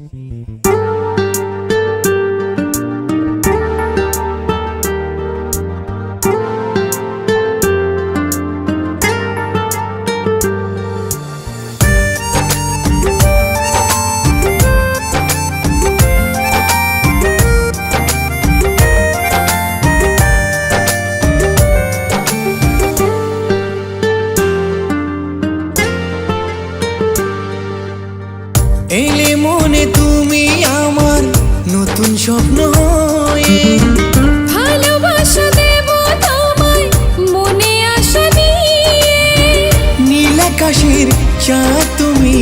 এলে মনে তুমি আমার নতুন স্বপ্ন হয়ে, ভালোবাসা দেব তোমায় মনে আশা নিয়ে। নীল আকাশের চাঁদ তুমি,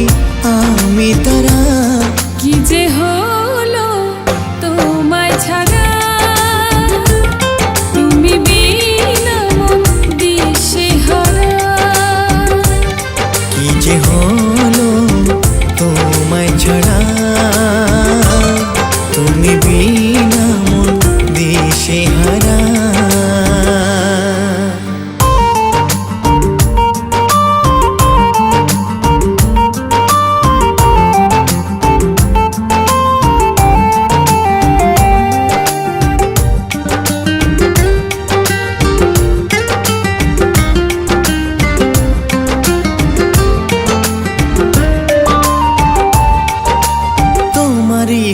আমি তারা। কি যে হলো তোমায় ছাড়া, তুমি বিনা মন দিশেহারা। কি যে হলো তোমায় ছাড়া, তুমি বিনা মন দিশেহারা।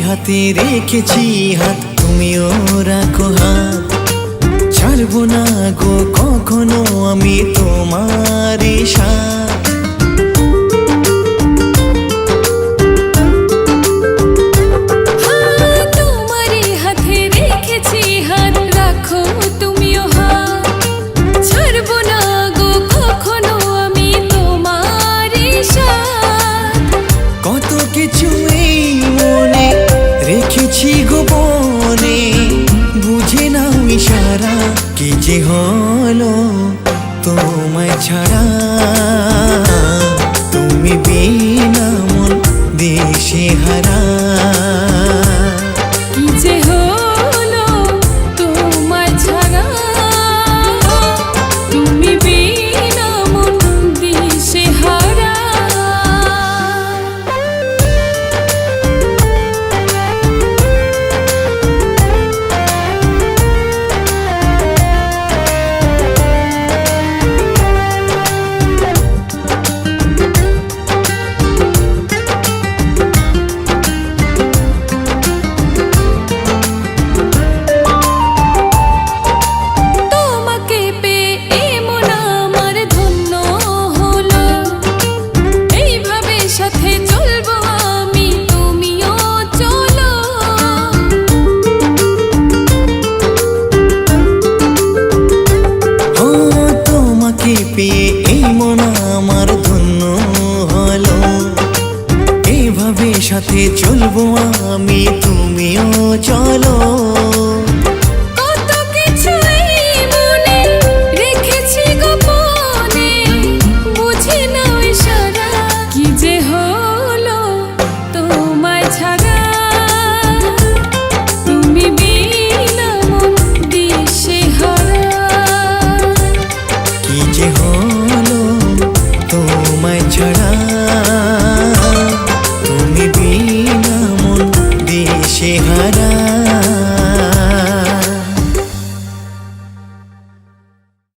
হাতে রেখেছি হাত, তুমিও রাখো হাত। ছাড়বো না গো কখনো আমি তোমার সাথ। তোমারই হাতে রেখেছি হাত, রাখো তুমিও হাত। ছাড়বো না গো কখনো আমি তোমার সাথ। কত কিছু এই মনে রেখেছি গোপনে, বুঝে নাও ইশারা। কি যে হলো তোমায় ছাড়া, তুমি বিনা মন দিশেহারা। কি যে হলো তোমায় ছাড়া, তুমি বিনা মন দিশেহারা। পেয়ে এই মন আমার ধন্য হলো, এইভাবে সাথে চলবো আমি, তুমিও চলো। কত কিছু এই মনে রেখেছি গোপনে, বুঝে নাও ইশারা। কি যে হলো তোমায় ছাড়া, তুমি বিনা মন দিশেহারা। কি যে হলো তোমায় ছাড়া, তুমি বিনা মন দিশেহারা।